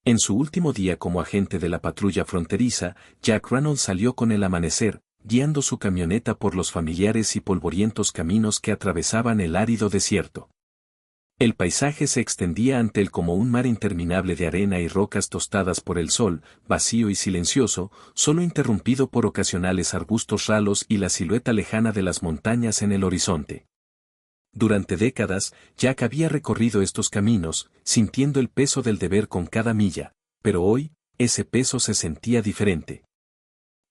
En su último día como agente de la patrulla fronteriza, Jack Reynolds salió con el amanecer, guiando su camioneta por los familiares y polvorientos caminos que atravesaban el árido desierto. El paisaje se extendía ante él como un mar interminable de arena y rocas tostadas por el sol, vacío y silencioso, solo interrumpido por ocasionales arbustos ralos y la silueta lejana de las montañas en el horizonte. Durante décadas, Jack había recorrido estos caminos, sintiendo el peso del deber con cada milla, pero hoy, ese peso se sentía diferente.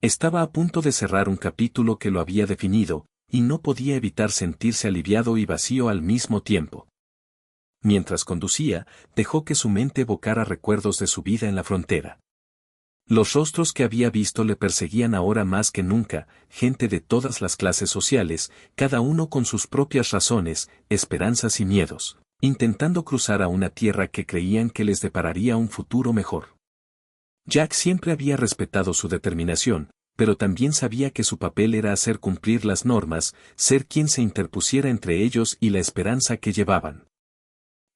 Estaba a punto de cerrar un capítulo que lo había definido, y no podía evitar sentirse aliviado y vacío al mismo tiempo. Mientras conducía, dejó que su mente evocara recuerdos de su vida en la frontera. Los rostros que había visto le perseguían ahora más que nunca, gente de todas las clases sociales, cada uno con sus propias razones, esperanzas y miedos, intentando cruzar a una tierra que creían que les depararía un futuro mejor. Jack siempre había respetado su determinación, pero también sabía que su papel era hacer cumplir las normas, ser quien se interpusiera entre ellos y la esperanza que llevaban.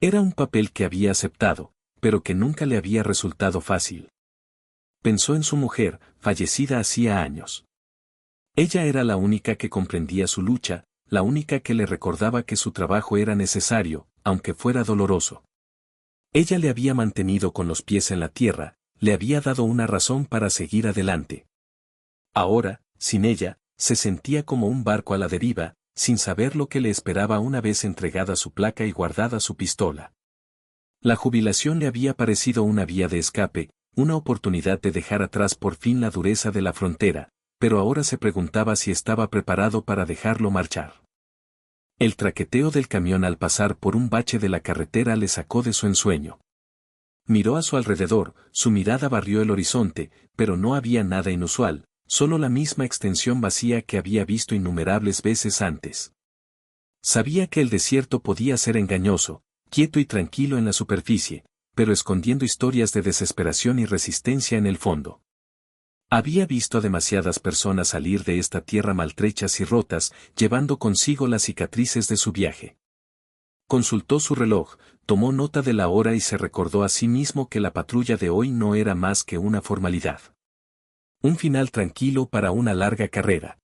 Era un papel que había aceptado, pero que nunca le había resultado fácil. Pensó en su mujer, fallecida hacía años. Ella era la única que comprendía su lucha, la única que le recordaba que su trabajo era necesario, aunque fuera doloroso. Ella le había mantenido con los pies en la tierra, le había dado una razón para seguir adelante. Ahora, sin ella, se sentía como un barco a la deriva, sin saber lo que le esperaba una vez entregada su placa y guardada su pistola. La jubilación le había parecido una vía de escape, una oportunidad de dejar atrás por fin la dureza de la frontera, pero ahora se preguntaba si estaba preparado para dejarlo marchar. El traqueteo del camión al pasar por un bache de la carretera le sacó de su ensueño. Miró a su alrededor, su mirada barrió el horizonte, pero no había nada inusual, solo la misma extensión vacía que había visto innumerables veces antes. Sabía que el desierto podía ser engañoso, quieto y tranquilo en la superficie, pero escondiendo historias de desesperación y resistencia en el fondo. Había visto a demasiadas personas salir de esta tierra maltrechas y rotas, llevando consigo las cicatrices de su viaje. Consultó su reloj, tomó nota de la hora y se recordó a sí mismo que la patrulla de hoy no era más que una formalidad. Un final tranquilo para una larga carrera.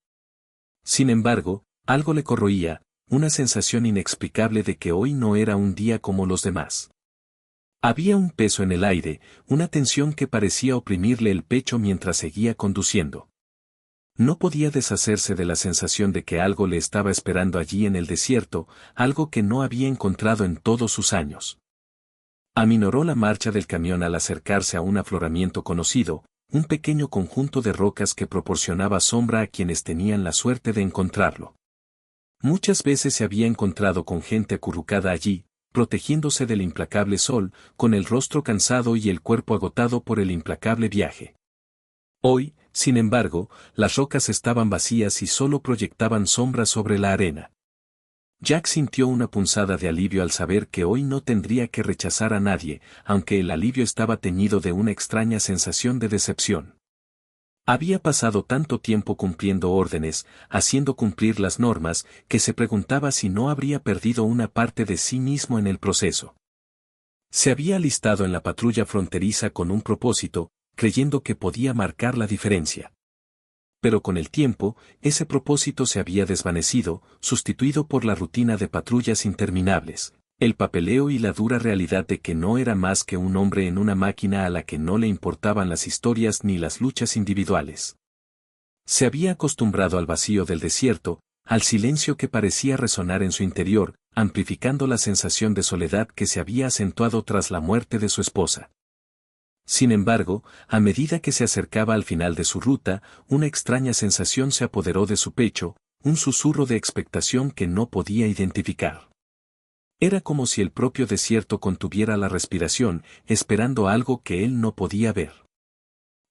Sin embargo, algo le corroía, una sensación inexplicable de que hoy no era un día como los demás. Había un peso en el aire, una tensión que parecía oprimirle el pecho mientras seguía conduciendo. No podía deshacerse de la sensación de que algo le estaba esperando allí en el desierto, algo que no había encontrado en todos sus años. Aminoró la marcha del camión al acercarse a un afloramiento conocido, un pequeño conjunto de rocas que proporcionaba sombra a quienes tenían la suerte de encontrarlo. Muchas veces se había encontrado con gente acurrucada allí, protegiéndose del implacable sol, con el rostro cansado y el cuerpo agotado por el implacable viaje. Hoy, sin embargo, las rocas estaban vacías y solo proyectaban sombras sobre la arena. Jack sintió una punzada de alivio al saber que hoy no tendría que rechazar a nadie, aunque el alivio estaba teñido de una extraña sensación de decepción. Había pasado tanto tiempo cumpliendo órdenes, haciendo cumplir las normas, que se preguntaba si no habría perdido una parte de sí mismo en el proceso. Se había alistado en la patrulla fronteriza con un propósito, creyendo que podía marcar la diferencia. Pero con el tiempo, ese propósito se había desvanecido, sustituido por la rutina de patrullas interminables, el papeleo y la dura realidad de que no era más que un hombre en una máquina a la que no le importaban las historias ni las luchas individuales. Se había acostumbrado al vacío del desierto, al silencio que parecía resonar en su interior, amplificando la sensación de soledad que se había acentuado tras la muerte de su esposa. Sin embargo, a medida que se acercaba al final de su ruta, una extraña sensación se apoderó de su pecho, un susurro de expectación que no podía identificar. Era como si el propio desierto contuviera la respiración, esperando algo que él no podía ver.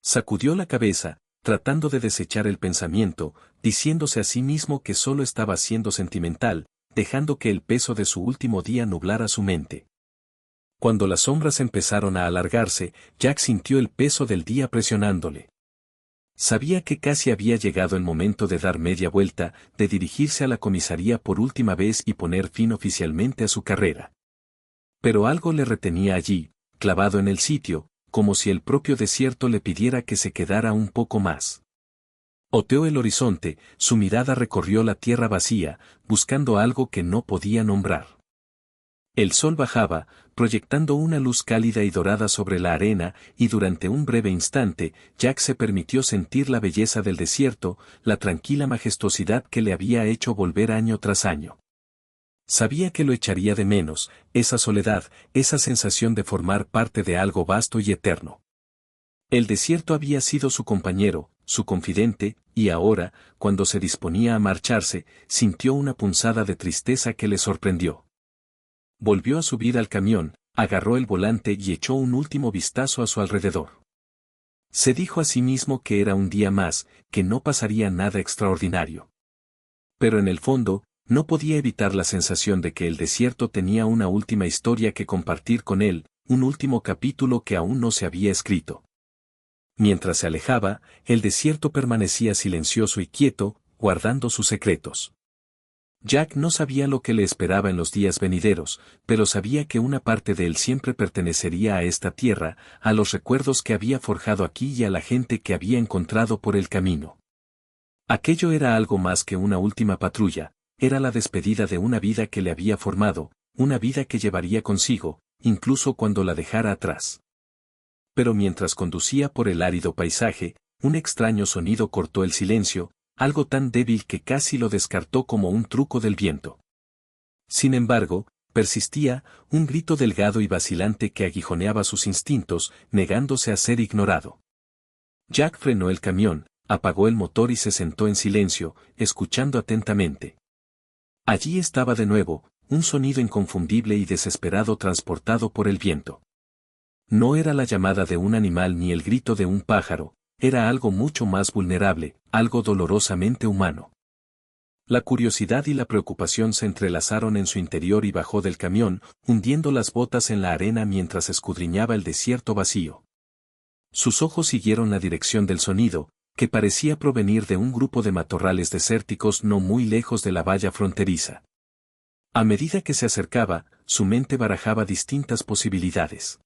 Sacudió la cabeza, tratando de desechar el pensamiento, diciéndose a sí mismo que solo estaba siendo sentimental, dejando que el peso de su último día nublara su mente. Cuando las sombras empezaron a alargarse, Jack sintió el peso del día presionándole. Sabía que casi había llegado el momento de dar media vuelta, de dirigirse a la comisaría por última vez y poner fin oficialmente a su carrera. Pero algo le retenía allí, clavado en el sitio, como si el propio desierto le pidiera que se quedara un poco más. Oteó el horizonte, su mirada recorrió la tierra vacía, buscando algo que no podía nombrar. El sol bajaba, proyectando una luz cálida y dorada sobre la arena, y durante un breve instante, Jack se permitió sentir la belleza del desierto, la tranquila majestuosidad que le había hecho volver año tras año. Sabía que lo echaría de menos, esa soledad, esa sensación de formar parte de algo vasto y eterno. El desierto había sido su compañero, su confidente, y ahora, cuando se disponía a marcharse, sintió una punzada de tristeza que le sorprendió. Volvió a subir al camión, agarró el volante y echó un último vistazo a su alrededor. Se dijo a sí mismo que era un día más, que no pasaría nada extraordinario. Pero en el fondo, no podía evitar la sensación de que el desierto tenía una última historia que compartir con él, un último capítulo que aún no se había escrito. Mientras se alejaba, el desierto permanecía silencioso y quieto, guardando sus secretos. Jack no sabía lo que le esperaba en los días venideros, pero sabía que una parte de él siempre pertenecería a esta tierra, a los recuerdos que había forjado aquí y a la gente que había encontrado por el camino. Aquello era algo más que una última patrulla, era la despedida de una vida que le había formado, una vida que llevaría consigo, incluso cuando la dejara atrás. Pero mientras conducía por el árido paisaje, un extraño sonido cortó el silencio, algo tan débil que casi lo descartó como un truco del viento. Sin embargo, persistía, un grito delgado y vacilante que aguijoneaba sus instintos, negándose a ser ignorado. Jack frenó el camión, apagó el motor y se sentó en silencio, escuchando atentamente. Allí estaba de nuevo, un sonido inconfundible y desesperado transportado por el viento. No era la llamada de un animal ni el grito de un pájaro, era algo mucho más vulnerable, algo dolorosamente humano. La curiosidad y la preocupación se entrelazaron en su interior y bajó del camión, hundiendo las botas en la arena mientras escudriñaba el desierto vacío. Sus ojos siguieron la dirección del sonido, que parecía provenir de un grupo de matorrales desérticos no muy lejos de la valla fronteriza. A medida que se acercaba, su mente barajaba distintas posibilidades.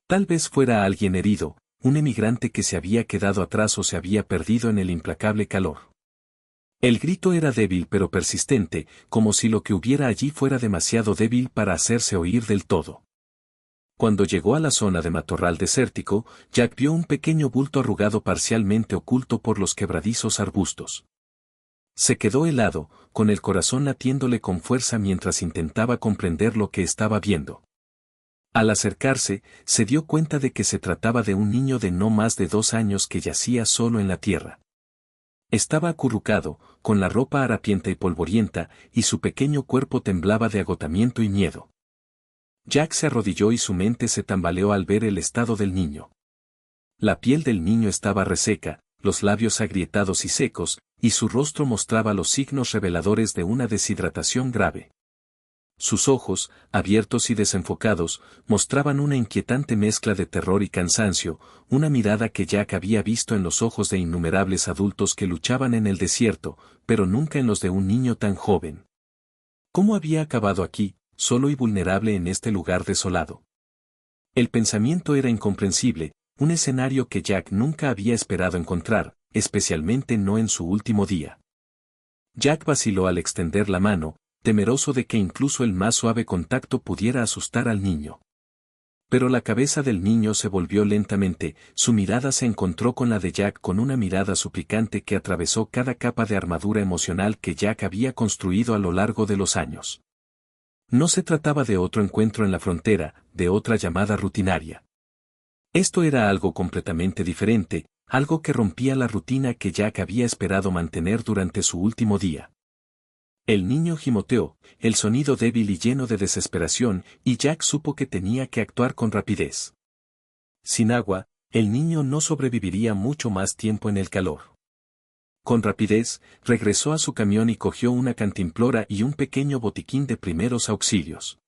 Tal vez fuera alguien herido, un emigrante que se había quedado atrás o se había perdido en el implacable calor. El grito era débil pero persistente, como si lo que hubiera allí fuera demasiado débil para hacerse oír del todo. Cuando llegó a la zona de matorral desértico, Jack vio un pequeño bulto arrugado parcialmente oculto por los quebradizos arbustos. Se quedó helado, con el corazón latiéndole con fuerza mientras intentaba comprender lo que estaba viendo. Al acercarse, se dio cuenta de que se trataba de un niño de no más de 2 años que yacía solo en la tierra. Estaba acurrucado, con la ropa harapienta y polvorienta, y su pequeño cuerpo temblaba de agotamiento y miedo. Jack se arrodilló y su mente se tambaleó al ver el estado del niño. La piel del niño estaba reseca, los labios agrietados y secos, y su rostro mostraba los signos reveladores de una deshidratación grave. Sus ojos, abiertos y desenfocados, mostraban una inquietante mezcla de terror y cansancio, una mirada que Jack había visto en los ojos de innumerables adultos que luchaban en el desierto, pero nunca en los de un niño tan joven. ¿Cómo había acabado aquí, solo y vulnerable en este lugar desolado? El pensamiento era incomprensible, un escenario que Jack nunca había esperado encontrar, especialmente no en su último día. Jack vaciló al extender la mano, temeroso de que incluso el más suave contacto pudiera asustar al niño. Pero la cabeza del niño se volvió lentamente, su mirada se encontró con la de Jack con una mirada suplicante que atravesó cada capa de armadura emocional que Jack había construido a lo largo de los años. No se trataba de otro encuentro en la frontera, de otra llamada rutinaria. Esto era algo completamente diferente, algo que rompía la rutina que Jack había esperado mantener durante su último día. El niño gimoteó, el sonido débil y lleno de desesperación, y Jack supo que tenía que actuar con rapidez. Sin agua, el niño no sobreviviría mucho más tiempo en el calor. Con rapidez, regresó a su camión y cogió una cantimplora y un pequeño botiquín de primeros auxilios.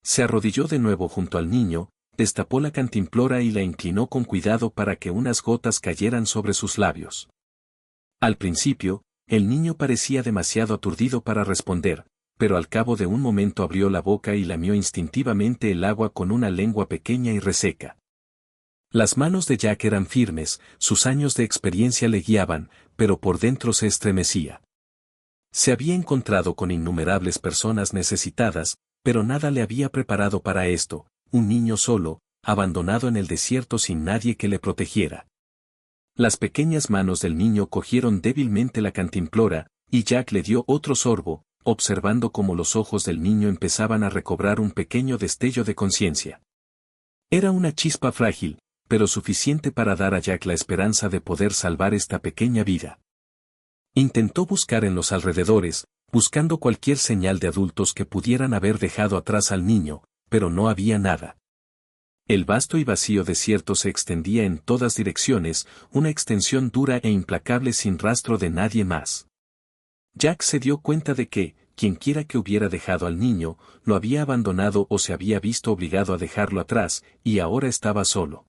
Se arrodilló de nuevo junto al niño, destapó la cantimplora y la inclinó con cuidado para que unas gotas cayeran sobre sus labios. Al principio, el niño parecía demasiado aturdido para responder, pero al cabo de un momento abrió la boca y lamió instintivamente el agua con una lengua pequeña y reseca. Las manos de Jack eran firmes, sus años de experiencia le guiaban, pero por dentro se estremecía. Se había encontrado con innumerables personas necesitadas, pero nada le había preparado para esto, un niño solo, abandonado en el desierto sin nadie que le protegiera. Las pequeñas manos del niño cogieron débilmente la cantimplora, y Jack le dio otro sorbo, observando cómo los ojos del niño empezaban a recobrar un pequeño destello de conciencia. Era una chispa frágil, pero suficiente para dar a Jack la esperanza de poder salvar esta pequeña vida. Intentó buscar en los alrededores, buscando cualquier señal de adultos que pudieran haber dejado atrás al niño, pero no había nada. El vasto y vacío desierto se extendía en todas direcciones, una extensión dura e implacable sin rastro de nadie más. Jack se dio cuenta de que, quienquiera que hubiera dejado al niño, lo había abandonado o se había visto obligado a dejarlo atrás, y ahora estaba solo.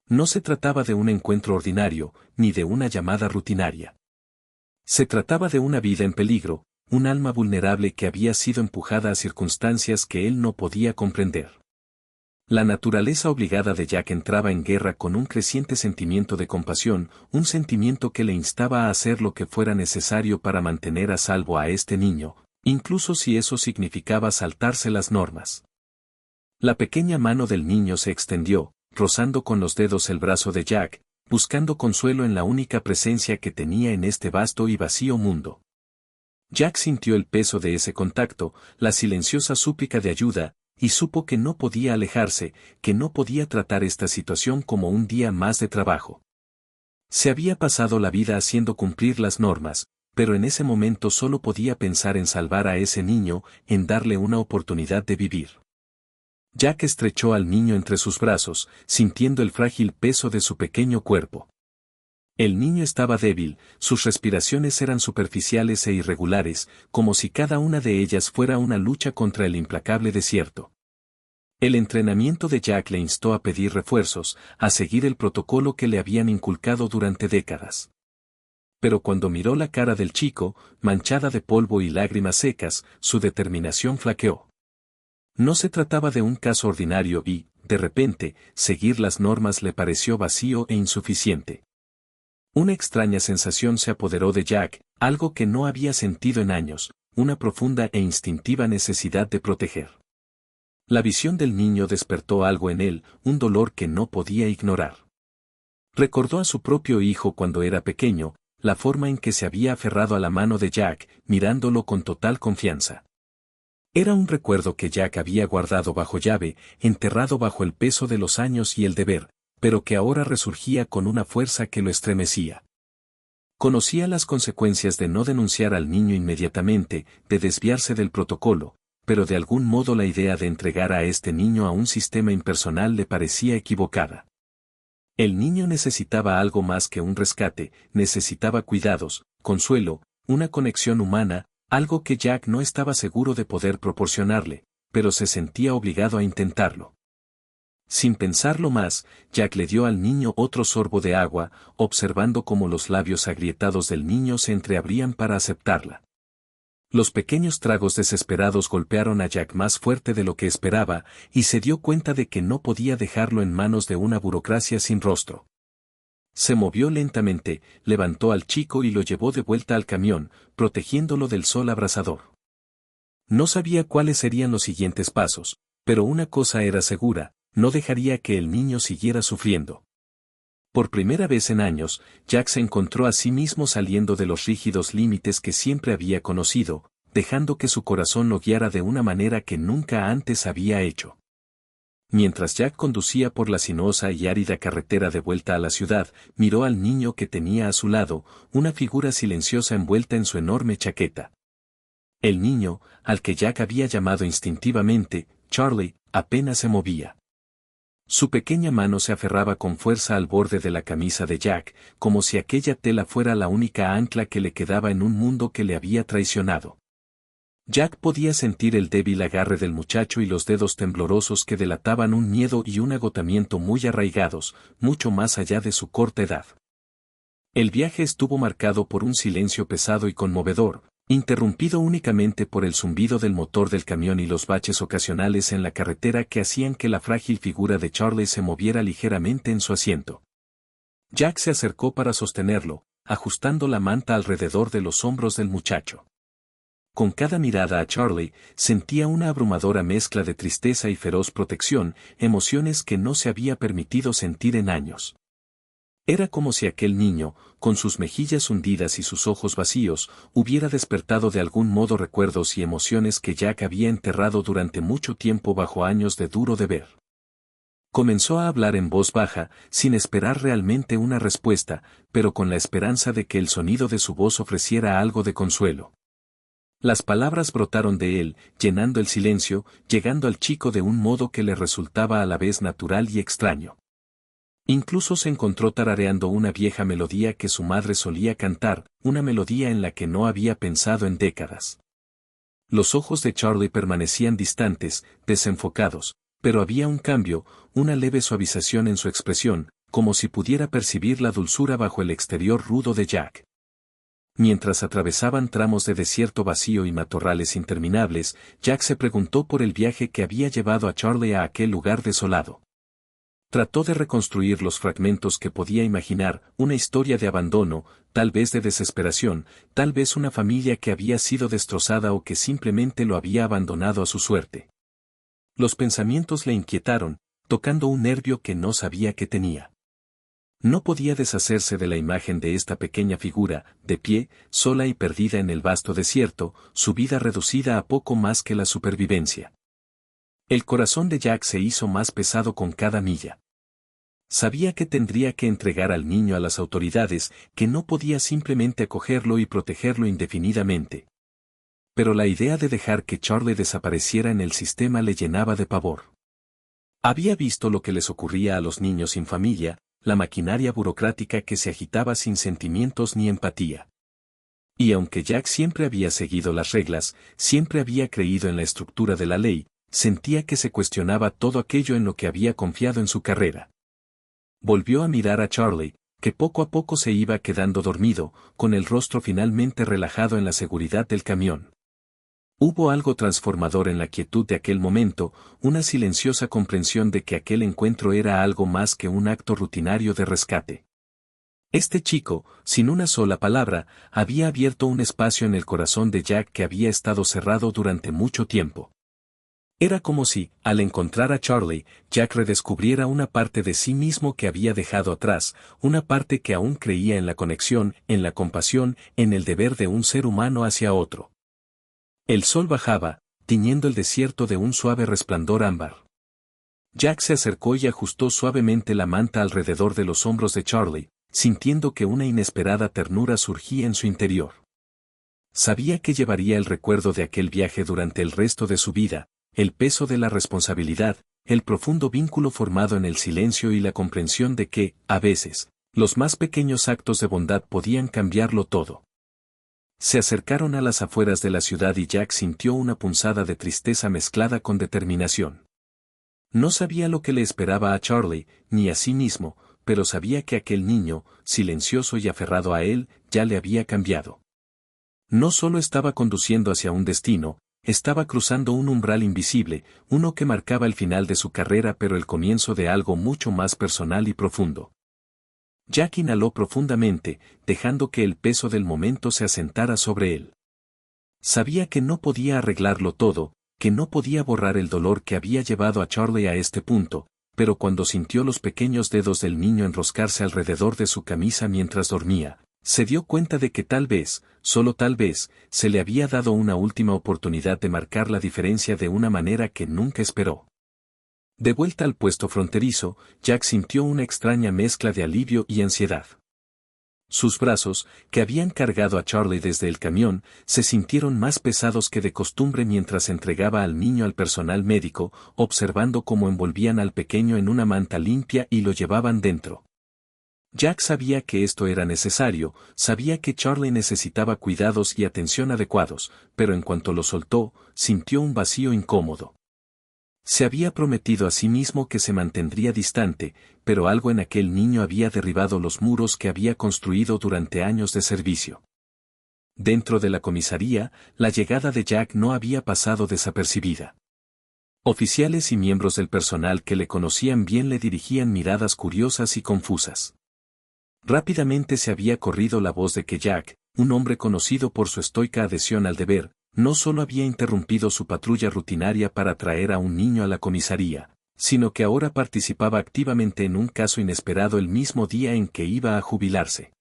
No se trataba de un encuentro ordinario, ni de una llamada rutinaria. Se trataba de una vida en peligro, un alma vulnerable que había sido empujada a circunstancias que él no podía comprender. La naturaleza obligada de Jack entraba en guerra con un creciente sentimiento de compasión, un sentimiento que le instaba a hacer lo que fuera necesario para mantener a salvo a este niño, incluso si eso significaba saltarse las normas. La pequeña mano del niño se extendió, rozando con los dedos el brazo de Jack, buscando consuelo en la única presencia que tenía en este vasto y vacío mundo. Jack sintió el peso de ese contacto, la silenciosa súplica de ayuda, y supo que no podía alejarse, que no podía tratar esta situación como un día más de trabajo. Se había pasado la vida haciendo cumplir las normas, pero en ese momento solo podía pensar en salvar a ese niño, en darle una oportunidad de vivir. Jack estrechó al niño entre sus brazos, sintiendo el frágil peso de su pequeño cuerpo. El niño estaba débil, sus respiraciones eran superficiales e irregulares, como si cada una de ellas fuera una lucha contra el implacable desierto. El entrenamiento de Jack le instó a pedir refuerzos, a seguir el protocolo que le habían inculcado durante décadas. Pero cuando miró la cara del chico, manchada de polvo y lágrimas secas, su determinación flaqueó. No se trataba de un caso ordinario y, de repente, seguir las normas le pareció vacío e insuficiente. Una extraña sensación se apoderó de Jack, algo que no había sentido en años, una profunda e instintiva necesidad de proteger. La visión del niño despertó algo en él, un dolor que no podía ignorar. Recordó a su propio hijo cuando era pequeño, la forma en que se había aferrado a la mano de Jack, mirándolo con total confianza. Era un recuerdo que Jack había guardado bajo llave, enterrado bajo el peso de los años y el deber, pero que ahora resurgía con una fuerza que lo estremecía. Conocía las consecuencias de no denunciar al niño inmediatamente, de desviarse del protocolo, pero de algún modo la idea de entregar a este niño a un sistema impersonal le parecía equivocada. El niño necesitaba algo más que un rescate, necesitaba cuidados, consuelo, una conexión humana, algo que Jack no estaba seguro de poder proporcionarle, pero se sentía obligado a intentarlo. Sin pensarlo más, Jack le dio al niño otro sorbo de agua, observando cómo los labios agrietados del niño se entreabrían para aceptarla. Los pequeños tragos desesperados golpearon a Jack más fuerte de lo que esperaba, y se dio cuenta de que no podía dejarlo en manos de una burocracia sin rostro. Se movió lentamente, levantó al chico y lo llevó de vuelta al camión, protegiéndolo del sol abrasador. No sabía cuáles serían los siguientes pasos, pero una cosa era segura, no dejaría que el niño siguiera sufriendo. Por primera vez en años, Jack se encontró a sí mismo saliendo de los rígidos límites que siempre había conocido, dejando que su corazón lo guiara de una manera que nunca antes había hecho. Mientras Jack conducía por la sinuosa y árida carretera de vuelta a la ciudad, miró al niño que tenía a su lado, una figura silenciosa envuelta en su enorme chaqueta. El niño, al que Jack había llamado instintivamente, Charlie, apenas se movía. Su pequeña mano se aferraba con fuerza al borde de la camisa de Jack, como si aquella tela fuera la única ancla que le quedaba en un mundo que le había traicionado. Jack podía sentir el débil agarre del muchacho y los dedos temblorosos que delataban un miedo y un agotamiento muy arraigados, mucho más allá de su corta edad. El viaje estuvo marcado por un silencio pesado y conmovedor, interrumpido únicamente por el zumbido del motor del camión y los baches ocasionales en la carretera que hacían que la frágil figura de Charlie se moviera ligeramente en su asiento. Jack se acercó para sostenerlo, ajustando la manta alrededor de los hombros del muchacho. Con cada mirada a Charlie, sentía una abrumadora mezcla de tristeza y feroz protección, emociones que no se había permitido sentir en años. Era como si aquel niño, con sus mejillas hundidas y sus ojos vacíos, hubiera despertado de algún modo recuerdos y emociones que Jack había enterrado durante mucho tiempo bajo años de duro deber. Comenzó a hablar en voz baja, sin esperar realmente una respuesta, pero con la esperanza de que el sonido de su voz ofreciera algo de consuelo. Las palabras brotaron de él, llenando el silencio, llegando al chico de un modo que le resultaba a la vez natural y extraño. Incluso se encontró tarareando una vieja melodía que su madre solía cantar, una melodía en la que no había pensado en décadas. Los ojos de Charlie permanecían distantes, desenfocados, pero había un cambio, una leve suavización en su expresión, como si pudiera percibir la dulzura bajo el exterior rudo de Jack. Mientras atravesaban tramos de desierto vacío y matorrales interminables, Jack se preguntó por el viaje que había llevado a Charlie a aquel lugar desolado. Trató de reconstruir los fragmentos que podía imaginar, una historia de abandono, tal vez de desesperación, tal vez una familia que había sido destrozada o que simplemente lo había abandonado a su suerte. Los pensamientos le inquietaron, tocando un nervio que no sabía que tenía. No podía deshacerse de la imagen de esta pequeña figura, de pie, sola y perdida en el vasto desierto, su vida reducida a poco más que la supervivencia. El corazón de Jack se hizo más pesado con cada milla. Sabía que tendría que entregar al niño a las autoridades, que no podía simplemente acogerlo y protegerlo indefinidamente. Pero la idea de dejar que Charlie desapareciera en el sistema le llenaba de pavor. Había visto lo que les ocurría a los niños sin familia, la maquinaria burocrática que se agitaba sin sentimientos ni empatía. Y aunque Jack siempre había seguido las reglas, siempre había creído en la estructura de la ley, sentía que se cuestionaba todo aquello en lo que había confiado en su carrera. Volvió a mirar a Charlie, que poco a poco se iba quedando dormido, con el rostro finalmente relajado en la seguridad del camión. Hubo algo transformador en la quietud de aquel momento, una silenciosa comprensión de que aquel encuentro era algo más que un acto rutinario de rescate. Este chico, sin una sola palabra, había abierto un espacio en el corazón de Jack que había estado cerrado durante mucho tiempo. Era como si, al encontrar a Charlie, Jack redescubriera una parte de sí mismo que había dejado atrás, una parte que aún creía en la conexión, en la compasión, en el deber de un ser humano hacia otro. El sol bajaba, tiñendo el desierto de un suave resplandor ámbar. Jack se acercó y ajustó suavemente la manta alrededor de los hombros de Charlie, sintiendo que una inesperada ternura surgía en su interior. Sabía que llevaría el recuerdo de aquel viaje durante el resto de su vida, el peso de la responsabilidad, el profundo vínculo formado en el silencio y la comprensión de que, a veces, los más pequeños actos de bondad podían cambiarlo todo. Se acercaron a las afueras de la ciudad y Jack sintió una punzada de tristeza mezclada con determinación. No sabía lo que le esperaba a Charlie, ni a sí mismo, pero sabía que aquel niño, silencioso y aferrado a él, ya le había cambiado. No solo estaba conduciendo hacia un destino, estaba cruzando un umbral invisible, uno que marcaba el final de su carrera pero el comienzo de algo mucho más personal y profundo. Jack inhaló profundamente, dejando que el peso del momento se asentara sobre él. Sabía que no podía arreglarlo todo, que no podía borrar el dolor que había llevado a Charlie a este punto, pero cuando sintió los pequeños dedos del niño enroscarse alrededor de su camisa mientras dormía, se dio cuenta de que tal vez, solo tal vez, se le había dado una última oportunidad de marcar la diferencia de una manera que nunca esperó. De vuelta al puesto fronterizo, Jack sintió una extraña mezcla de alivio y ansiedad. Sus brazos, que habían cargado a Charlie desde el camión, se sintieron más pesados que de costumbre mientras entregaba al niño al personal médico, observando cómo envolvían al pequeño en una manta limpia y lo llevaban dentro. Jack sabía que esto era necesario, sabía que Charlie necesitaba cuidados y atención adecuados, pero en cuanto lo soltó, sintió un vacío incómodo. Se había prometido a sí mismo que se mantendría distante, pero algo en aquel niño había derribado los muros que había construido durante años de servicio. Dentro de la comisaría, la llegada de Jack no había pasado desapercibida. Oficiales y miembros del personal que le conocían bien le dirigían miradas curiosas y confusas. Rápidamente se había corrido la voz de que Jack, un hombre conocido por su estoica adhesión al deber, no solo había interrumpido su patrulla rutinaria para traer a un niño a la comisaría, sino que ahora participaba activamente en un caso inesperado el mismo día en que iba a jubilarse.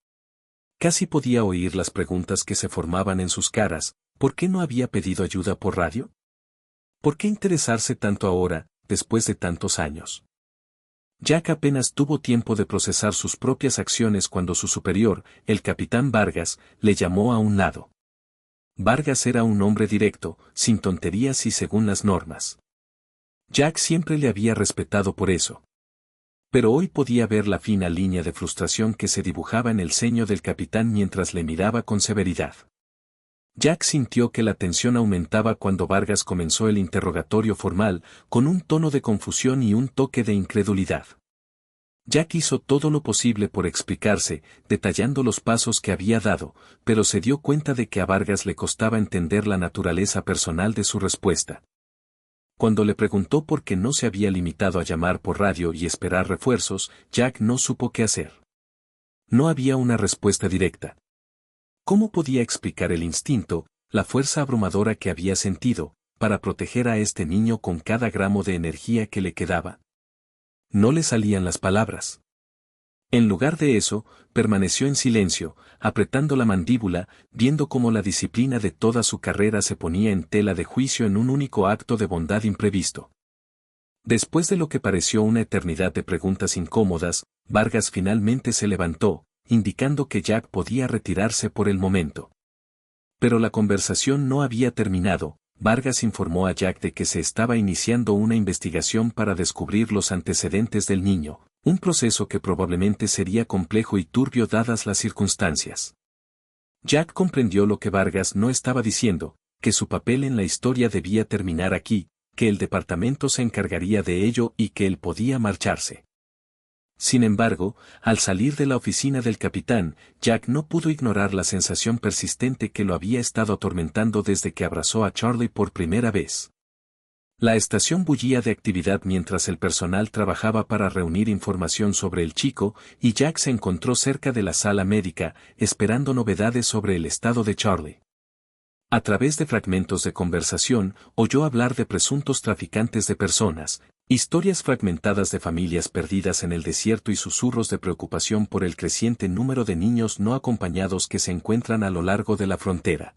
Casi podía oír las preguntas que se formaban en sus caras. ¿Por qué no había pedido ayuda por radio? ¿Por qué interesarse tanto ahora, después de tantos años? Jack apenas tuvo tiempo de procesar sus propias acciones cuando su superior, el capitán Vargas, le llamó a un lado. Vargas era un hombre directo, sin tonterías y según las normas. Jack siempre le había respetado por eso. Pero hoy podía ver la fina línea de frustración que se dibujaba en el ceño del capitán mientras le miraba con severidad. Jack sintió que la tensión aumentaba cuando Vargas comenzó el interrogatorio formal, con un tono de confusión y un toque de incredulidad. Jack hizo todo lo posible por explicarse, detallando los pasos que había dado, pero se dio cuenta de que a Vargas le costaba entender la naturaleza personal de su respuesta. Cuando le preguntó por qué no se había limitado a llamar por radio y esperar refuerzos, Jack no supo qué hacer. No había una respuesta directa. ¿Cómo podía explicar el instinto, la fuerza abrumadora que había sentido, para proteger a este niño con cada gramo de energía que le quedaba? No le salían las palabras. En lugar de eso, permaneció en silencio, apretando la mandíbula, viendo cómo la disciplina de toda su carrera se ponía en tela de juicio en un único acto de bondad imprevisto. Después de lo que pareció una eternidad de preguntas incómodas, Vargas finalmente se levantó, indicando que Jack podía retirarse por el momento. Pero la conversación no había terminado. Vargas informó a Jack de que se estaba iniciando una investigación para descubrir los antecedentes del niño, un proceso que probablemente sería complejo y turbio dadas las circunstancias. Jack comprendió lo que Vargas no estaba diciendo, que su papel en la historia debía terminar aquí, que el departamento se encargaría de ello y que él podía marcharse. Sin embargo, al salir de la oficina del capitán, Jack no pudo ignorar la sensación persistente que lo había estado atormentando desde que abrazó a Charlie por primera vez. La estación bullía de actividad mientras el personal trabajaba para reunir información sobre el chico, y Jack se encontró cerca de la sala médica, esperando novedades sobre el estado de Charlie. A través de fragmentos de conversación, oyó hablar de presuntos traficantes de personas, historias fragmentadas de familias perdidas en el desierto y susurros de preocupación por el creciente número de niños no acompañados que se encuentran a lo largo de la frontera.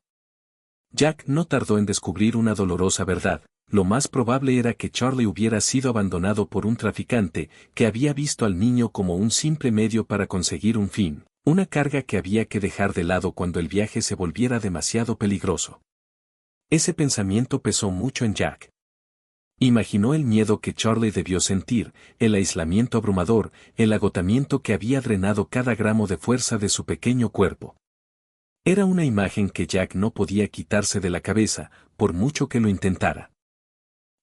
Jack no tardó en descubrir una dolorosa verdad. Lo más probable era que Charlie hubiera sido abandonado por un traficante que había visto al niño como un simple medio para conseguir un fin, una carga que había que dejar de lado cuando el viaje se volviera demasiado peligroso. Ese pensamiento pesó mucho en Jack. Imaginó el miedo que Charlie debió sentir, el aislamiento abrumador, el agotamiento que había drenado cada gramo de fuerza de su pequeño cuerpo. Era una imagen que Jack no podía quitarse de la cabeza, por mucho que lo intentara.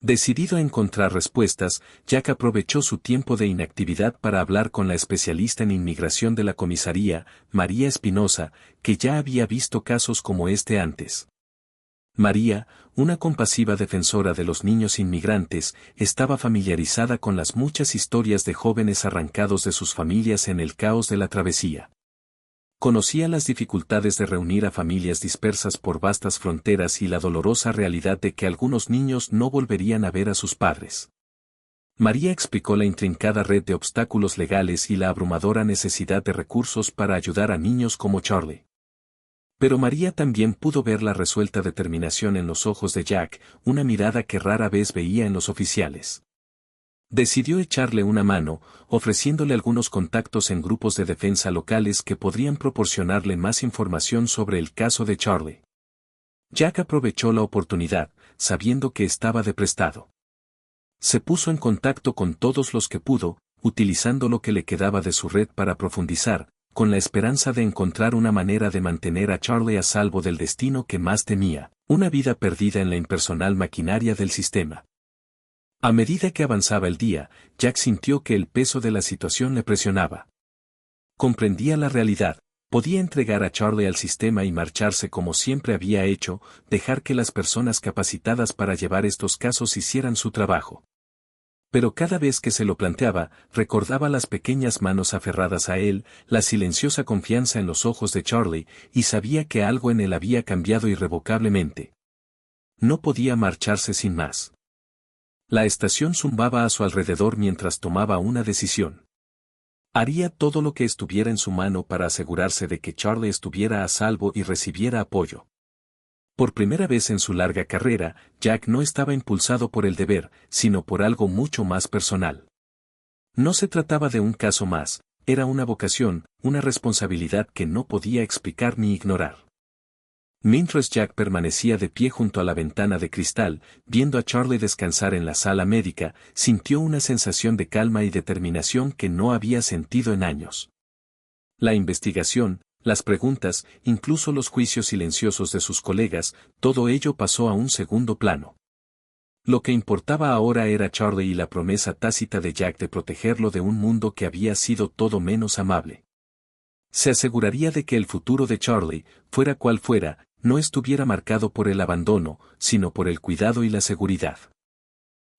Decidido a encontrar respuestas, Jack aprovechó su tiempo de inactividad para hablar con la especialista en inmigración de la comisaría, María Espinosa, que ya había visto casos como este antes. María, una compasiva defensora de los niños inmigrantes, estaba familiarizada con las muchas historias de jóvenes arrancados de sus familias en el caos de la travesía. Conocía las dificultades de reunir a familias dispersas por vastas fronteras y la dolorosa realidad de que algunos niños no volverían a ver a sus padres. María explicó la intrincada red de obstáculos legales y la abrumadora necesidad de recursos para ayudar a niños como Charlie. Pero María también pudo ver la resuelta determinación en los ojos de Jack, una mirada que rara vez veía en los oficiales. Decidió echarle una mano, ofreciéndole algunos contactos en grupos de defensa locales que podrían proporcionarle más información sobre el caso de Charlie. Jack aprovechó la oportunidad, sabiendo que estaba de prestado. Se puso en contacto con todos los que pudo, utilizando lo que le quedaba de su red para profundizar, con la esperanza de encontrar una manera de mantener a Charlie a salvo del destino que más temía, una vida perdida en la impersonal maquinaria del sistema. A medida que avanzaba el día, Jack sintió que el peso de la situación le presionaba. Comprendía la realidad, Podía entregar a Charlie al sistema y marcharse como siempre había hecho, dejar que las personas capacitadas para llevar estos casos hicieran su trabajo. Pero cada vez que se lo planteaba, recordaba las pequeñas manos aferradas a él, la silenciosa confianza en los ojos de Charlie, y sabía que algo en él había cambiado irrevocablemente. No podía marcharse sin más. La estación zumbaba a su alrededor mientras tomaba una decisión. Haría todo lo que estuviera en su mano para asegurarse de que Charlie estuviera a salvo y recibiera apoyo. Por primera vez en su larga carrera, Jack no estaba impulsado por el deber, sino por algo mucho más personal. No se trataba de un caso más, era una vocación, una responsabilidad que no podía explicar ni ignorar. Mientras Jack permanecía de pie junto a la ventana de cristal, viendo a Charlie descansar en la sala médica, sintió una sensación de calma y determinación que no había sentido en años. La investigación, las preguntas, incluso los juicios silenciosos de sus colegas, todo ello pasó a un segundo plano. Lo que importaba ahora era Charlie y la promesa tácita de Jack de protegerlo de un mundo que había sido todo menos amable. Se aseguraría de que el futuro de Charlie, fuera cual fuera, no estuviera marcado por el abandono, sino por el cuidado y la seguridad.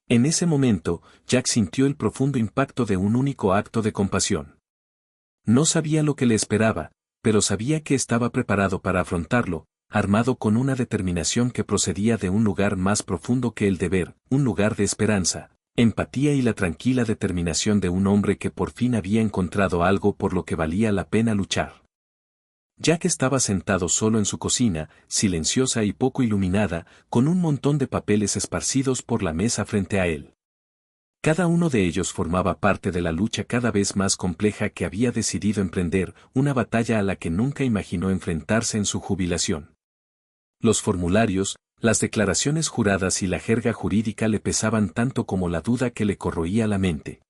En ese momento, Jack sintió el profundo impacto de un único acto de compasión. No sabía lo que le esperaba, pero sabía que estaba preparado para afrontarlo, armado con una determinación que procedía de un lugar más profundo que el deber, un lugar de esperanza, empatía y la tranquila determinación de un hombre que por fin había encontrado algo por lo que valía la pena luchar. Jack estaba sentado solo en su cocina, silenciosa y poco iluminada, con un montón de papeles esparcidos por la mesa frente a él. Cada uno de ellos formaba parte de la lucha cada vez más compleja que había decidido emprender, una batalla a la que nunca imaginó enfrentarse en su jubilación. Los formularios, las declaraciones juradas y la jerga jurídica le pesaban tanto como la duda que le corroía la mente.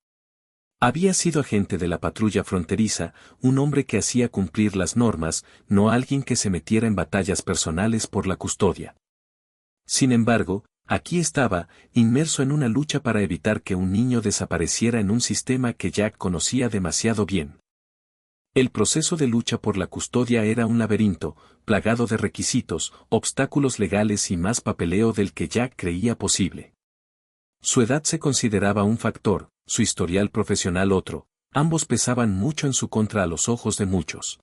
Había sido agente de la patrulla fronteriza, un hombre que hacía cumplir las normas, no alguien que se metiera en batallas personales por la custodia. Sin embargo, aquí estaba, inmerso en una lucha para evitar que un niño desapareciera en un sistema que Jack conocía demasiado bien. El proceso de lucha por la custodia era un laberinto, plagado de requisitos, obstáculos legales y más papeleo del que Jack creía posible. Su edad se consideraba un factor, su historial profesional otro, ambos pesaban mucho en su contra a los ojos de muchos.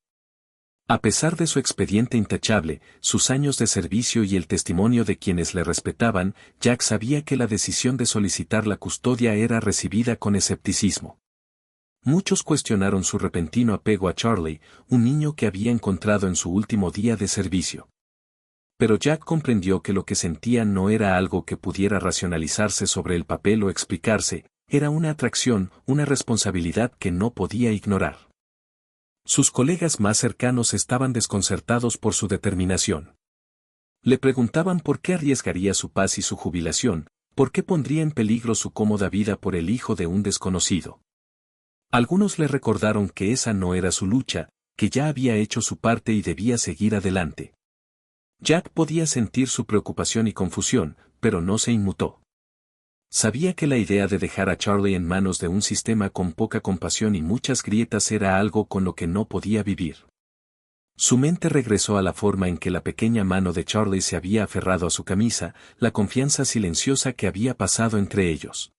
A pesar de su expediente intachable, sus años de servicio y el testimonio de quienes le respetaban, Jack sabía que la decisión de solicitar la custodia era recibida con escepticismo. Muchos cuestionaron su repentino apego a Charlie, un niño que había encontrado en su último día de servicio. Pero Jack comprendió que lo que sentía no era algo que pudiera racionalizarse sobre el papel o explicarse, era una atracción, una responsabilidad que no podía ignorar. Sus colegas más cercanos estaban desconcertados por su determinación. Le preguntaban por qué arriesgaría su paz y su jubilación, por qué pondría en peligro su cómoda vida por el hijo de un desconocido. Algunos le recordaron que esa no era su lucha, que ya había hecho su parte y debía seguir adelante. Jack podía sentir su preocupación y confusión, pero no se inmutó. Sabía que la idea de dejar a Charlie en manos de un sistema con poca compasión y muchas grietas era algo con lo que no podía vivir. Su mente regresó a la forma en que la pequeña mano de Charlie se había aferrado a su camisa, la confianza silenciosa que había pasado entre ellos.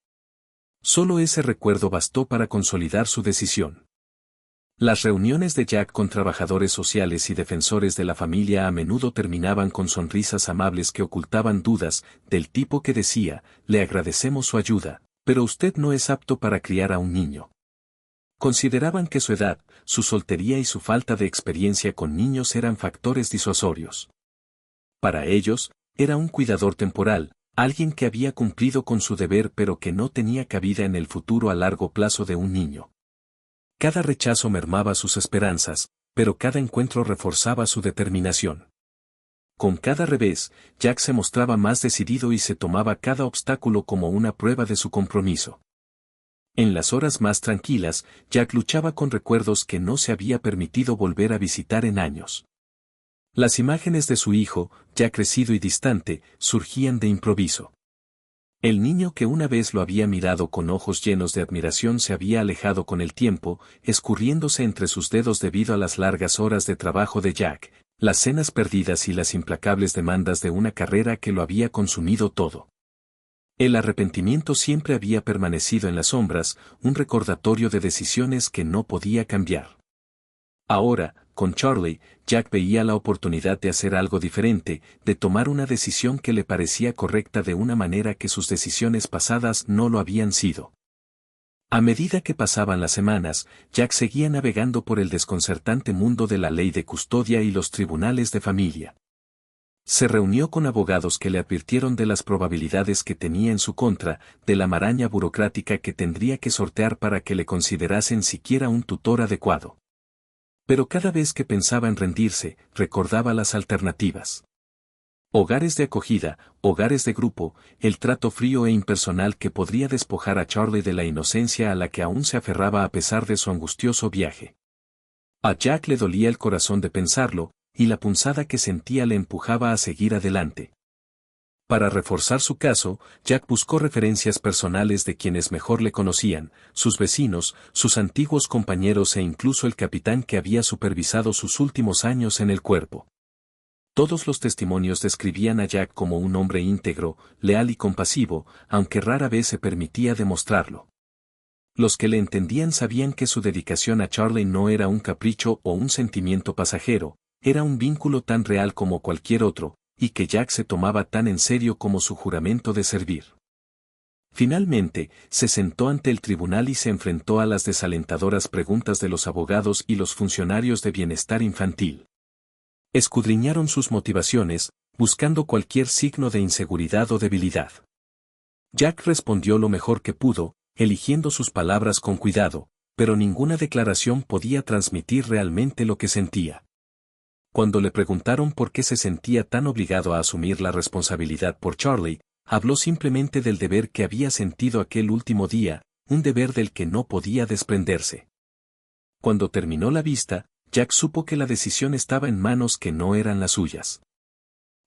Solo ese recuerdo bastó para consolidar su decisión. Las reuniones de Jack con trabajadores sociales y defensores de la familia a menudo terminaban con sonrisas amables que ocultaban dudas, del tipo que decía, le agradecemos su ayuda, pero usted no es apto para criar a un niño. Consideraban que su edad, su soltería y su falta de experiencia con niños eran factores disuasorios. Para ellos, era un cuidador temporal, alguien que había cumplido con su deber pero que no tenía cabida en el futuro a largo plazo de un niño. Cada rechazo mermaba sus esperanzas, pero cada encuentro reforzaba su determinación. Con cada revés, Jack se mostraba más decidido y se tomaba cada obstáculo como una prueba de su compromiso. En las horas más tranquilas, Jack luchaba con recuerdos que no se había permitido volver a visitar en años. Las imágenes de su hijo, ya crecido y distante, surgían de improviso. El niño que una vez lo había mirado con ojos llenos de admiración se había alejado con el tiempo, escurriéndose entre sus dedos debido a las largas horas de trabajo de Jack, las cenas perdidas y las implacables demandas de una carrera que lo había consumido todo. El arrepentimiento siempre había permanecido en las sombras, un recordatorio de decisiones que no podía cambiar. Ahora, con Charlie, Jack veía la oportunidad de hacer algo diferente, de tomar una decisión que le parecía correcta de una manera que sus decisiones pasadas no lo habían sido. A medida que pasaban las semanas, Jack seguía navegando por el desconcertante mundo de la ley de custodia y los tribunales de familia. Se reunió con abogados que le advirtieron de las probabilidades que tenía en su contra, de la maraña burocrática que tendría que sortear para que le considerasen siquiera un tutor adecuado. Pero cada vez que pensaba en rendirse, recordaba las alternativas. Hogares de acogida, hogares de grupo, el trato frío e impersonal que podría despojar a Charlie de la inocencia a la que aún se aferraba a pesar de su angustioso viaje. A Jack le dolía el corazón de pensarlo, y la punzada que sentía le empujaba a seguir adelante. Para reforzar su caso, Jack buscó referencias personales de quienes mejor le conocían, sus vecinos, sus antiguos compañeros e incluso el capitán que había supervisado sus últimos años en el cuerpo. Todos los testimonios describían a Jack como un hombre íntegro, leal y compasivo, aunque rara vez se permitía demostrarlo. Los que le entendían sabían que su dedicación a Charlie no era un capricho o un sentimiento pasajero, era un vínculo tan real como cualquier otro, y que Jack se tomaba tan en serio como su juramento de servir. Finalmente, se sentó ante el tribunal y se enfrentó a las desalentadoras preguntas de los abogados y los funcionarios de bienestar infantil. Escudriñaron sus motivaciones, buscando cualquier signo de inseguridad o debilidad. Jack respondió lo mejor que pudo, eligiendo sus palabras con cuidado, pero ninguna declaración podía transmitir realmente lo que sentía. Cuando le preguntaron por qué se sentía tan obligado a asumir la responsabilidad por Charlie, habló simplemente del deber que había sentido aquel último día, un deber del que no podía desprenderse. Cuando terminó la vista, Jack supo que la decisión estaba en manos que no eran las suyas.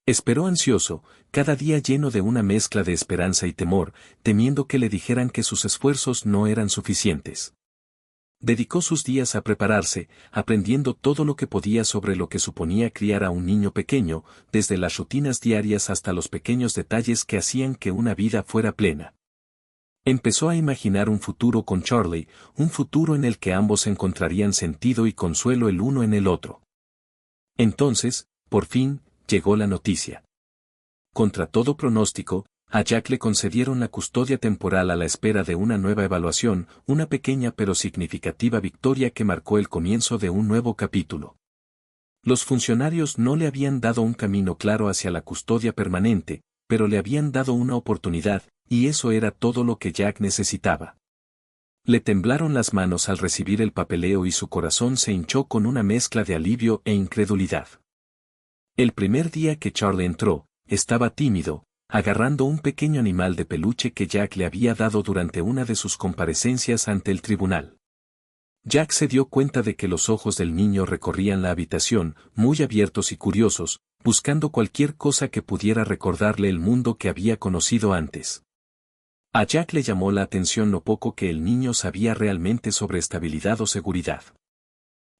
Esperó ansioso, cada día lleno de una mezcla de esperanza y temor, temiendo que le dijeran que sus esfuerzos no eran suficientes. Dedicó sus días a prepararse, aprendiendo todo lo que podía sobre lo que suponía criar a un niño pequeño, desde las rutinas diarias hasta los pequeños detalles que hacían que una vida fuera plena. Empezó a imaginar un futuro con Charlie, un futuro en el que ambos encontrarían sentido y consuelo el uno en el otro. Entonces, por fin, llegó la noticia. Contra todo pronóstico, a Jack le concedieron la custodia temporal a la espera de una nueva evaluación, una pequeña pero significativa victoria que marcó el comienzo de un nuevo capítulo. Los funcionarios no le habían dado un camino claro hacia la custodia permanente, pero le habían dado una oportunidad, y eso era todo lo que Jack necesitaba. Le temblaron las manos al recibir el papeleo y su corazón se hinchó con una mezcla de alivio e incredulidad. El primer día que Charlie entró, estaba tímido, agarrando un pequeño animal de peluche que Jack le había dado durante una de sus comparecencias ante el tribunal. Jack se dio cuenta de que los ojos del niño recorrían la habitación, muy abiertos y curiosos, buscando cualquier cosa que pudiera recordarle el mundo que había conocido antes. A Jack le llamó la atención lo poco que el niño sabía realmente sobre estabilidad o seguridad.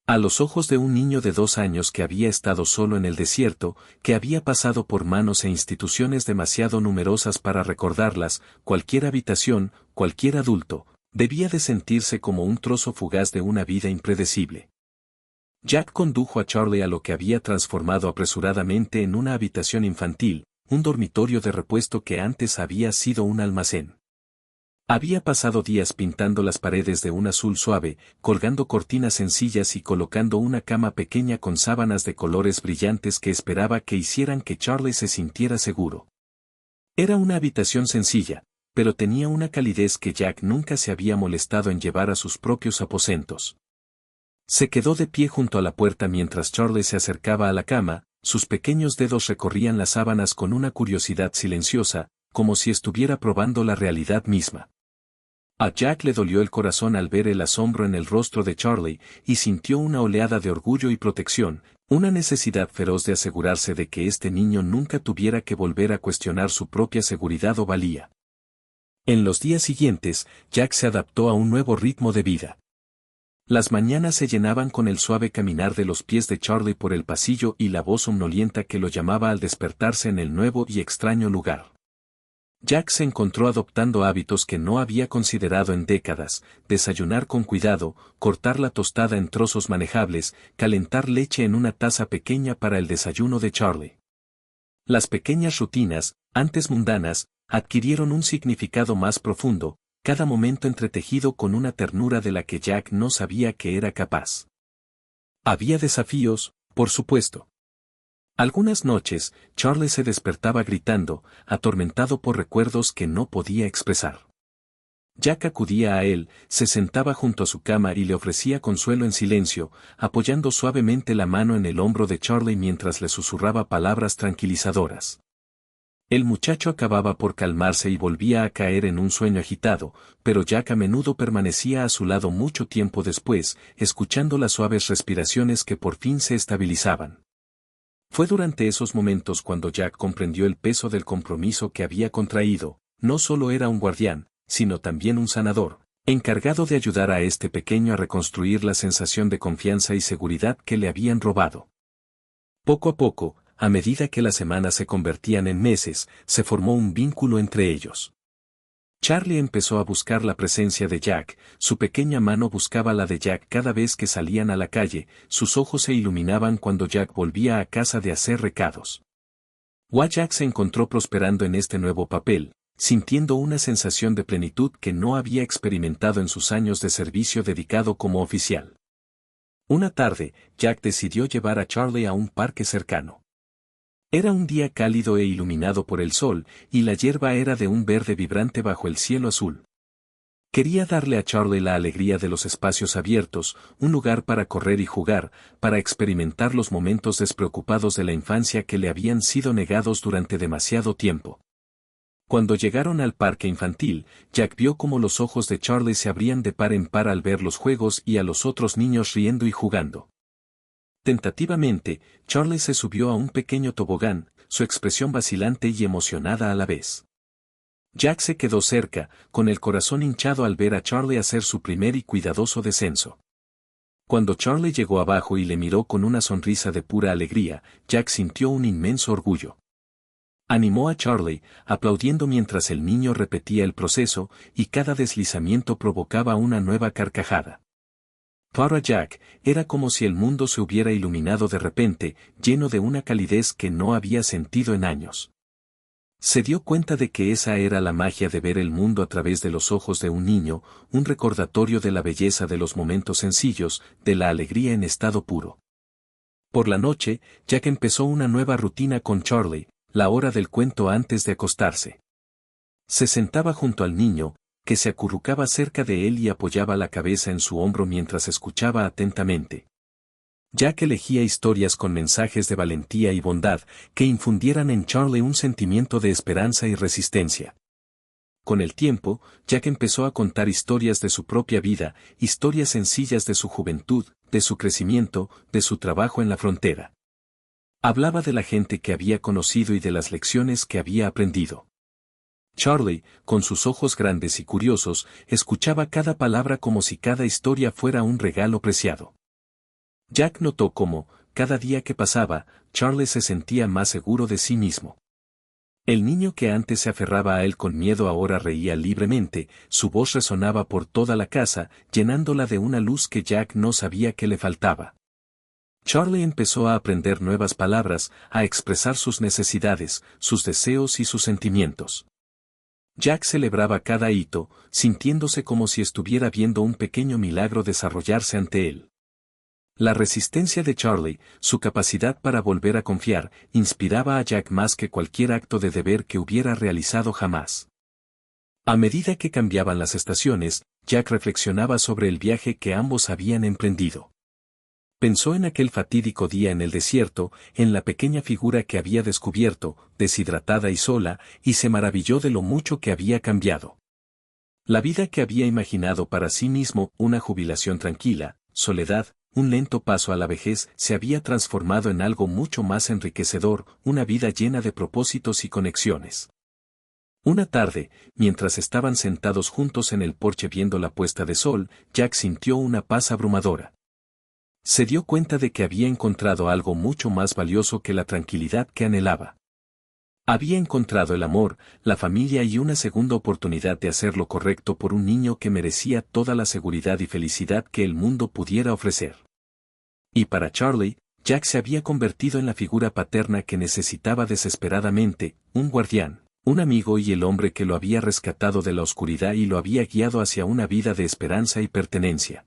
A los ojos de un niño de 2 años que había estado solo en el desierto, que había pasado por manos e instituciones demasiado numerosas para recordarlas, cualquier habitación, cualquier adulto, debía de sentirse como un trozo fugaz de una vida impredecible. Jack condujo a Charlie a lo que había transformado apresuradamente en una habitación infantil, un dormitorio de repuesto que antes había sido un almacén. Había pasado días pintando las paredes de un azul suave, colgando cortinas sencillas y colocando una cama pequeña con sábanas de colores brillantes que esperaba que hicieran que Charlie se sintiera seguro. Era una habitación sencilla, pero tenía una calidez que Jack nunca se había molestado en llevar a sus propios aposentos. Se quedó de pie junto a la puerta mientras Charlie se acercaba a la cama, sus pequeños dedos recorrían las sábanas con una curiosidad silenciosa, como si estuviera probando la realidad misma. A Jack le dolió el corazón al ver el asombro en el rostro de Charlie, y sintió una oleada de orgullo y protección, una necesidad feroz de asegurarse de que este niño nunca tuviera que volver a cuestionar su propia seguridad o valía. En los días siguientes, Jack se adaptó a un nuevo ritmo de vida. Las mañanas se llenaban con el suave caminar de los pies de Charlie por el pasillo y la voz somnolienta que lo llamaba al despertarse en el nuevo y extraño lugar. Jack se encontró adoptando hábitos que no había considerado en décadas: desayunar con cuidado, cortar la tostada en trozos manejables, calentar leche en una taza pequeña para el desayuno de Charlie. Las pequeñas rutinas, antes mundanas, adquirieron un significado más profundo, cada momento entretejido con una ternura de la que Jack no sabía que era capaz. Había desafíos, por supuesto. Algunas noches, Charlie se despertaba gritando, atormentado por recuerdos que no podía expresar. Jack acudía a él, se sentaba junto a su cama y le ofrecía consuelo en silencio, apoyando suavemente la mano en el hombro de Charlie mientras le susurraba palabras tranquilizadoras. El muchacho acababa por calmarse y volvía a caer en un sueño agitado, pero Jack a menudo permanecía a su lado mucho tiempo después, escuchando las suaves respiraciones que por fin se estabilizaban. Fue durante esos momentos cuando Jack comprendió el peso del compromiso que había contraído. No solo era un guardián, sino también un sanador, encargado de ayudar a este pequeño a reconstruir la sensación de confianza y seguridad que le habían robado. Poco a poco, a medida que las semanas se convertían en meses, se formó un vínculo entre ellos. Charlie empezó a buscar la presencia de Jack, su pequeña mano buscaba la de Jack cada vez que salían a la calle, sus ojos se iluminaban cuando Jack volvía a casa de hacer recados. Jack se encontró prosperando en este nuevo papel, sintiendo una sensación de plenitud que no había experimentado en sus años de servicio dedicado como oficial. Una tarde, Jack decidió llevar a Charlie a un parque cercano. Era un día cálido e iluminado por el sol, y la hierba era de un verde vibrante bajo el cielo azul. Quería darle a Charlie la alegría de los espacios abiertos, un lugar para correr y jugar, para experimentar los momentos despreocupados de la infancia que le habían sido negados durante demasiado tiempo. Cuando llegaron al parque infantil, Jack vio cómo los ojos de Charlie se abrían de par en par al ver los juegos y a los otros niños riendo y jugando. Tentativamente, Charlie se subió a un pequeño tobogán, su expresión vacilante y emocionada a la vez. Jack se quedó cerca, con el corazón hinchado al ver a Charlie hacer su primer y cuidadoso descenso. Cuando Charlie llegó abajo y le miró con una sonrisa de pura alegría, Jack sintió un inmenso orgullo. Animó a Charlie, aplaudiendo mientras el niño repetía el proceso, y cada deslizamiento provocaba una nueva carcajada. Para Jack, era como si el mundo se hubiera iluminado de repente, lleno de una calidez que no había sentido en años. Se dio cuenta de que esa era la magia de ver el mundo a través de los ojos de un niño, un recordatorio de la belleza de los momentos sencillos, de la alegría en estado puro. Por la noche, Jack empezó una nueva rutina con Charlie, la hora del cuento antes de acostarse. Se sentaba junto al niño, que se acurrucaba cerca de él y apoyaba la cabeza en su hombro mientras escuchaba atentamente. Jack elegía historias con mensajes de valentía y bondad, que infundieran en Charlie un sentimiento de esperanza y resistencia. Con el tiempo, Jack empezó a contar historias de su propia vida, historias sencillas de su juventud, de su crecimiento, de su trabajo en la frontera. Hablaba de la gente que había conocido y de las lecciones que había aprendido. Charlie, con sus ojos grandes y curiosos, escuchaba cada palabra como si cada historia fuera un regalo preciado. Jack notó cómo, cada día que pasaba, Charlie se sentía más seguro de sí mismo. El niño que antes se aferraba a él con miedo ahora reía libremente, su voz resonaba por toda la casa, llenándola de una luz que Jack no sabía que le faltaba. Charlie empezó a aprender nuevas palabras, a expresar sus necesidades, sus deseos y sus sentimientos. Jack celebraba cada hito, sintiéndose como si estuviera viendo un pequeño milagro desarrollarse ante él. La resistencia de Charlie, su capacidad para volver a confiar, inspiraba a Jack más que cualquier acto de deber que hubiera realizado jamás. A medida que cambiaban las estaciones, Jack reflexionaba sobre el viaje que ambos habían emprendido. Pensó en aquel fatídico día en el desierto, en la pequeña figura que había descubierto, deshidratada y sola, y se maravilló de lo mucho que había cambiado. La vida que había imaginado para sí mismo, una jubilación tranquila, soledad, un lento paso a la vejez, se había transformado en algo mucho más enriquecedor, una vida llena de propósitos y conexiones. Una tarde, mientras estaban sentados juntos en el porche viendo la puesta de sol, Jack sintió una paz abrumadora. Se dio cuenta de que había encontrado algo mucho más valioso que la tranquilidad que anhelaba. Había encontrado el amor, la familia y una segunda oportunidad de hacer lo correcto por un niño que merecía toda la seguridad y felicidad que el mundo pudiera ofrecer. Y para Charlie, Jack se había convertido en la figura paterna que necesitaba desesperadamente, un guardián, un amigo y el hombre que lo había rescatado de la oscuridad y lo había guiado hacia una vida de esperanza y pertenencia.